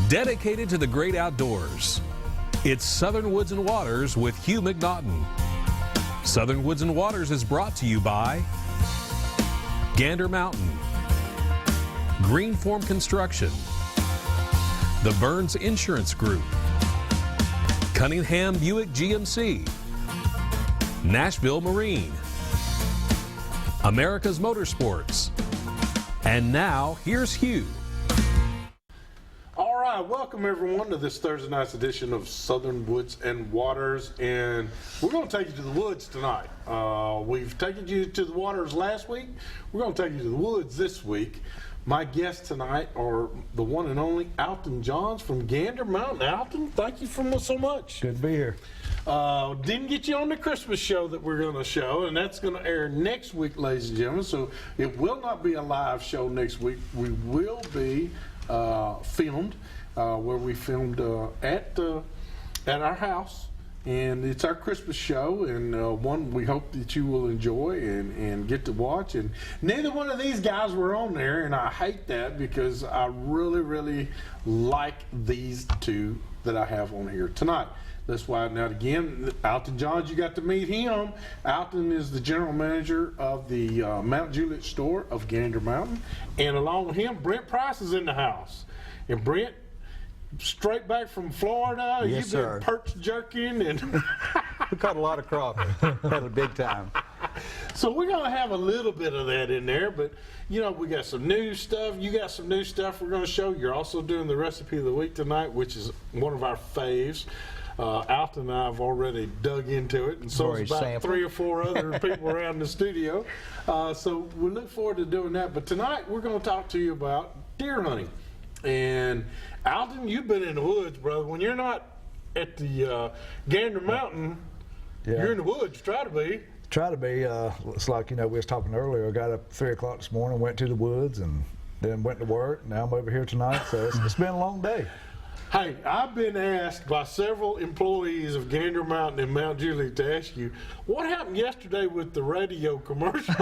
Dedicated to the great outdoors, it's Southern Woods and Waters with Hugh McNaughton. Southern Woods and Waters is brought to you by Gander Mountain, Greenform Construction, the Burns Insurance Group, Cunningham Buick GMC, Nashville Marine, America's Motorsports, and now here's Hugh. All right, welcome everyone to this Thursday night's edition of Southern Woods and Waters, and we're going to take you to the woods tonight. We've taken you to the waters last week. We're going to take you to the woods this week. My guests tonight are the one and only Alton Johns from Gander Mountain. Alton, thank you so much. Good to be here. Didn't get you on the Christmas show that we're going to show, and that's going to air next week, ladies and gentlemen. So it will not be a live show next week. We will be filmed, where we filmed at our house, and it's our Christmas show, and one we hope that you will enjoy and get to watch. And neither one of these guys were on there, and I hate that because I really like these two that I have on here tonight. That's why, now again, Alton Johns, you got to meet him. Alton is the general manager of the Mount Juliet store of Gander Mountain. And along with him, Brent Price is in the house. And Brent, straight back from Florida, Yes, you've sir. been perch jerking. And We caught a lot of crappie. Had a big time. so we're going to have a little bit of that in there. But, you know, we got some new stuff. You got some new stuff we're going to show. You're also doing the recipe of the week tonight, which is one of our faves. Alton and I have already dug into it, and so is about 3 or 4 other people around the studio. So we look forward to doing that. But tonight we're going to talk to you about deer hunting. And Alton, you've been in the woods, brother. When you're not at the Gander Mountain, you're in the woods. Try to be. Try to be. It's like, you know, we was talking earlier. I got up at 3 o'clock this morning, went to the woods, and then went to work. Now I'm over here tonight, so it's been a long day. Hey, I've been asked by several employees of Gander Mountain and Mount Juliet to ask you, what happened yesterday with the radio commercial?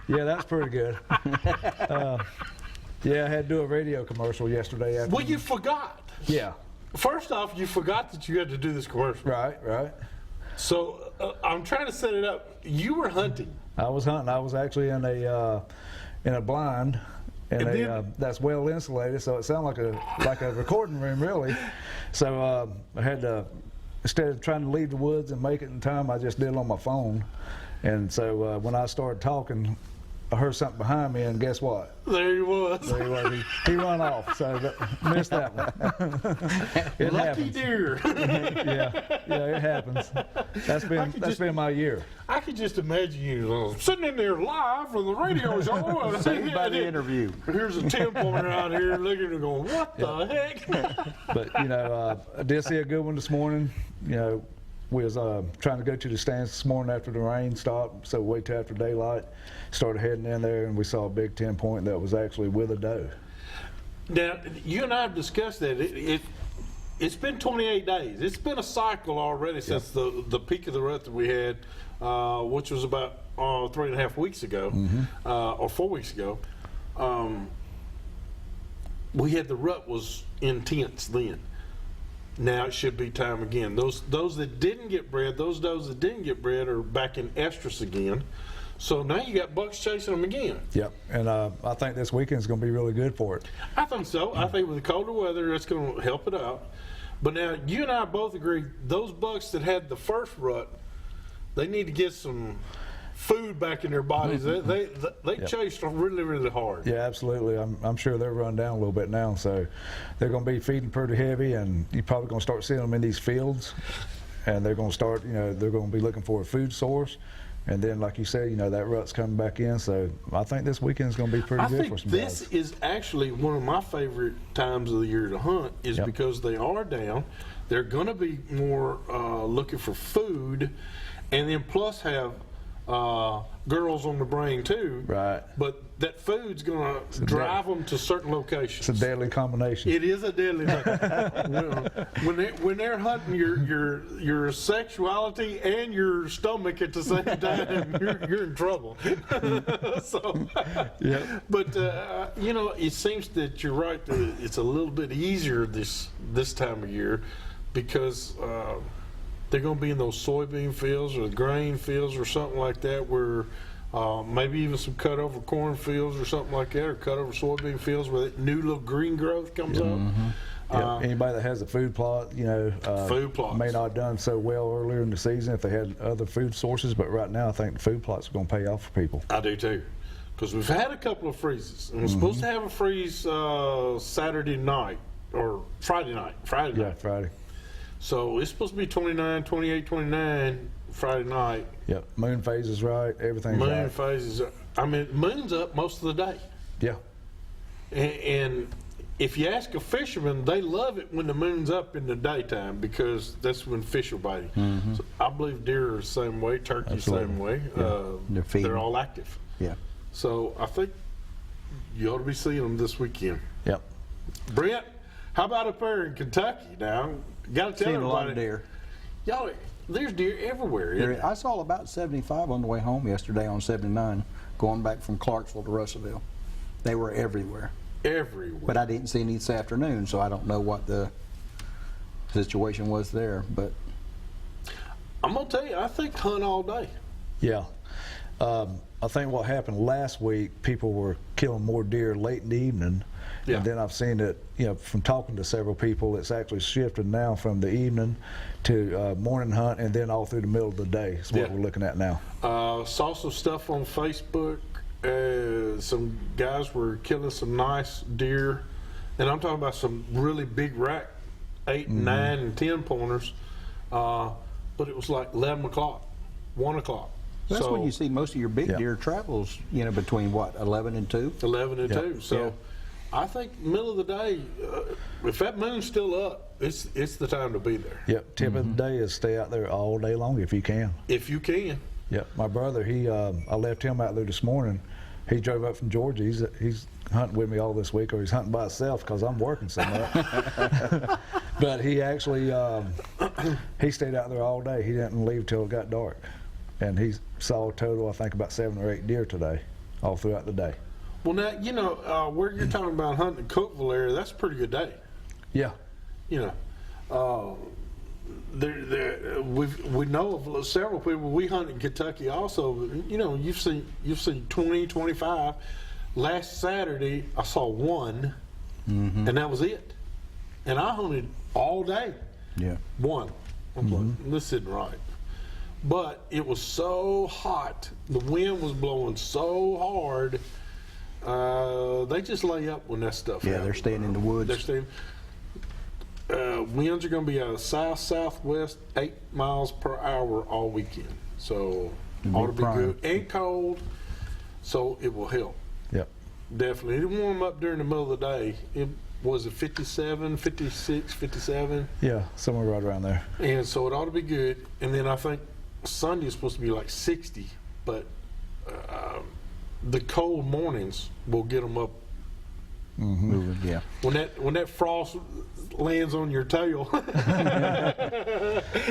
Yeah, that's pretty good. Yeah, I had to do a radio commercial yesterday afternoon. Well, you forgot. Yeah. First off, you forgot that you had to do this commercial. Right. So I'm trying to set it up. You were hunting. I was hunting. I was actually in a blind. And that's well insulated, so it sounded like a recording room, really. So I had to, instead of trying to leave the woods and make it in time, I just did it on my phone. And so when I started talking, I heard something behind me, and guess what? There he was. There he was. He run off, so missed that one. It Lucky happens. deer. Yeah, it happens. That's been my year. I could just imagine you sitting in there live on the radio show. Saved by the interview. Here's a 10-pointer out here looking and going, what the heck? But, you know, I did see a good one this morning. You know, we was trying to go to the stands this morning after the rain stopped, so we waited till after daylight, started heading in there, and we saw a big 10-point that was actually with a doe. Now, you and I have discussed that. It's been 28 days. It's been a cycle already since the peak of the rut that we had, which was about 3.5 weeks ago, or 4 weeks ago. We had the rut was intense then. Now it should be time again. Those that didn't get bred, those does that didn't get bred are back in estrus again. So now you got bucks chasing them again. Yep, and I think this weekend's going to be really good for it. I think so. I think with the colder weather, it's going to help it out. But now you and I both agree, those bucks that had the first rut, they need to get some food back in their bodies. They chased really hard. Yeah, absolutely. I'm sure they're run down a little bit now, so they're going to be feeding pretty heavy, and you're probably going to start seeing them in these fields, and they're going to start, you know, they're going to be looking for a food source. And then, like you said, you know, that rut's coming back in, so I think this weekend's going to be pretty good for some guys. This is actually one of my favorite times of the year to hunt, is because they are down. They're going to be more looking for food, and then plus have girls on the brain too. Right. But that food's going to drive them to certain locations. It's a deadly combination. It is a deadly when they're hunting your sexuality and your stomach at the same time, you're in trouble. So, Yep. but you know, it seems that you're right. That it's a little bit easier this time of year because they're going to be in those soybean fields or the grain fields or something like that, where maybe even some cutover corn fields or something like that, or cutover soybean fields where that new little green growth comes up. Yeah, anybody that has a food plot, you know, Food plots. may not have done so well earlier in the season if they had other food sources, but right now I think the food plots are going to pay off for people. I do too, because we've had a couple of freezes, and we're supposed to have a freeze Saturday night or Friday night. Yeah, Friday. So it's supposed to be 29, 28, 29 Friday night. Yep, moon phase is right, everything's Moon right. phases. I mean, moon's up most of the day. Yeah, And if you ask a fisherman, they love it when the moon's up in the daytime because that's when fish are biting. So I believe deer are the same way, turkey the same way. They're feeding. They're all active. Yeah. So I think you ought to be seeing them this weekend. yep. Brent, how about up there in Kentucky now? Got to tell Seen a lot everybody. of deer. Y'all, there's deer everywhere. isn't there? I saw about 75 on the way home yesterday on 79, going back from Clarksville to Russellville. They were everywhere. Everywhere. But I didn't see any this afternoon, so I don't know what the situation was there. But I'm going to tell you, I think hunt all day. Yeah. I think what happened last week, people were killing more deer late in the evening. Yeah. And then I've seen it, you know, from talking to several people, it's actually shifted now from the evening to morning hunt and then all through the middle of the day is what Yeah. we're looking at now. Saw some stuff on Facebook. Some guys were killing some nice deer, and I'm talking about some really big rack, 8, 9, and 10 pointers. But it was like 11 o'clock, 1 o'clock. that's so when you see most of your big Yeah. deer travels, you know, between what, 11 and 2? 11 and Yeah. 2. So Yeah. I think middle of the day, if that moon's still up, it's the time to be there Yep. Tip of the day is stay out there all day long if you can. if you can. Yep. My brother, I left him out there this morning. He drove up from Georgia. He's hunting with me all this week, or he's hunting by himself because I'm working so much. But he actually he stayed out there all day. He didn't leave till it got dark, and he saw a total, I think, about 7 or 8 deer today, all throughout the day. Well, now, you know, where you're talking about hunting the Cookeville area, that's a pretty good day. Yeah. You know, we know of several people. We hunt in Kentucky also. You know, you've seen 20, 25. Last Saturday, I saw one, and that was it. And I hunted all day. Yeah. One. I'm like, this isn't right. But it was so hot. The wind was blowing so hard. They just lay up when that stuff Yeah, happens. they're staying in the woods. They're staying. Winds are going to be out of south-southwest, 8 miles per hour all weekend. So ought to be prime. good and cold. So it will help. Yep. Definitely. It warm up during the middle of the day. It was it 57, 56, 57. Yeah. Somewhere right around there. And so it ought to be good. And then I think Sunday is supposed to be like 60. But the cold mornings will get them up. Moving, yeah. When that frost lands on your tail,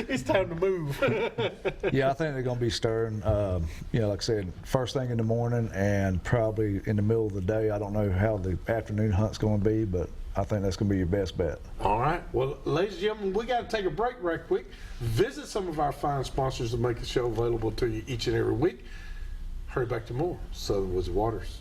it's time to move. Yeah, I think they're going to be stirring, you know, like I said, first thing in the morning and probably in the middle of the day. I don't know how the afternoon hunt's going to be, but I think that's going to be your best bet. All right. Well, ladies and gentlemen, we got to take a break right quick. Visit some of our fine sponsors to make the show available to you each and every week. Hurry back to more Southern Woods and Waters.